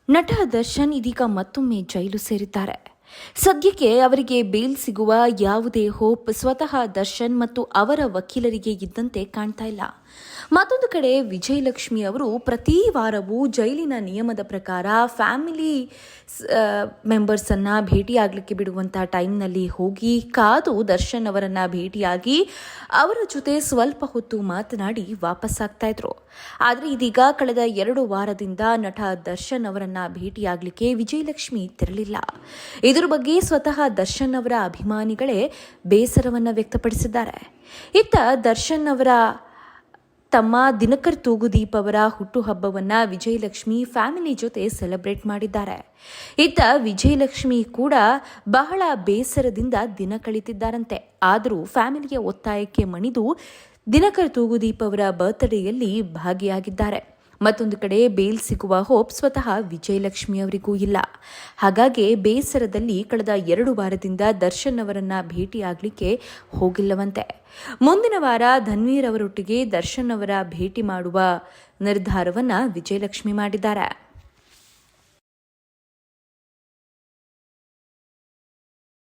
ನಟ ದರ್ಶನ್ ಇದೀಗ ಮತ್ತೊಮ್ಮೆ ಜೈಲು ಸೇರಿದ್ದಾರೆ. ಸದ್ಯಕ್ಕೆ ಅವರಿಗೆ ಬೇಲ್ ಸಿಗುವ ಯಾವುದೇ ಹೋಪ್ ಸ್ವತಃ ದರ್ಶನ್ ಮತ್ತು ಅವರ ವಕೀಲರಿಗೆ ಇದ್ದಂತೆ ಕಾಣ್ತಾ ಇಲ್ಲ. ಮತ್ತೊಂದು ಕಡೆ ವಿಜಯಲಕ್ಷ್ಮಿ ಅವರು ಪ್ರತಿ ವಾರವೂ ಜೈಲಿನ ನಿಯಮದ ಪ್ರಕಾರ ಫ್ಯಾಮಿಲಿ ಮೆಂಬರ್ಸ್ ಅನ್ನ ಭೇಟಿಯಾಗಲಿಕ್ಕೆ ಬಿಡುವಂತಹ ಟೈಮ್ನಲ್ಲಿ ಹೋಗಿ ಕಾದು ದರ್ಶನ್ ಅವರನ್ನ ಭೇಟಿಯಾಗಿ ಅವರ ಜೊತೆ ಸ್ವಲ್ಪ ಹೊತ್ತು ಮಾತನಾಡಿ ವಾಪಸ್ಸಾಗ್ತಾ ಇದ್ರು. ಆದರೆ ಇದೀಗ ಕಳೆದ 2 ವಾರದಿಂದ ನಟ ದರ್ಶನ್ ಅವರನ್ನ ಭೇಟಿಯಾಗಲಿಕ್ಕೆ ವಿಜಯಲಕ್ಷ್ಮಿ ತೆರಳಿಲ್ಲ. ಇದರ ಬಗ್ಗೆ ಸ್ವತಃ ದರ್ಶನ್ ಅವರ ಅಭಿಮಾನಿಗಳೇ ಬೇಸರವನ್ನ ವ್ಯಕ್ತಪಡಿಸಿದ್ದಾರೆ. ಇತ್ತ ದರ್ಶನ್ ಅವರ ತಮ್ಮ ದಿನಕರ್ ತೂಗುದೀಪ್ ಅವರ ಹುಟ್ಟುಹಬ್ಬವನ್ನ ವಿಜಯಲಕ್ಷ್ಮಿ ಫ್ಯಾಮಿಲಿ ಜೊತೆ ಸೆಲೆಬ್ರೇಟ್ ಮಾಡಿದ್ದಾರೆ. ಇತ್ತ ವಿಜಯಲಕ್ಷ್ಮಿ ಕೂಡ ಬಹಳ ಬೇಸರದಿಂದ ದಿನ ಕಳೆದಿದ್ದಾರಂತೆ. ಆದರೂ ಫ್ಯಾಮಿಲಿಯ ಒತ್ತಾಯಕ್ಕೆ ಮಣಿದು ದಿನಕರ್ ತೂಗುದೀಪ್ ಅವರ ಬರ್ತ್ಡೇಯಲ್ಲಿ ಭಾಗಿಯಾಗಿದ್ದಾರೆ. ಮತ್ತೊಂದು ಕಡೆ ಬೇಲ್ ಸಿಗುವ ಹೋಪ್ ಸ್ವತಃ ವಿಜಯಲಕ್ಷ್ಮಿ ಅವರಿಗೂ ಇಲ್ಲ. ಹಾಗಾಗಿ ಬೇಸರದಲ್ಲಿ ಕಳೆದ 2 ವಾರದಿಂದ ದರ್ಶನ್ ಅವರನ್ನ ಭೇಟಿಯಾಗಲಿಕ್ಕೆ ಹೋಗಿಲ್ಲವಂತೆ. ಮುಂದಿನ ವಾರ ಧನ್ವೀರ್ ಅವರೊಟ್ಟಿಗೆ ದರ್ಶನ್ ಅವರ ಭೇಟಿ ಮಾಡುವ ನಿರ್ಧಾರವನ್ನ ವಿಜಯಲಕ್ಷ್ಮಿ ಮಾಡಿದ್ದಾರೆ.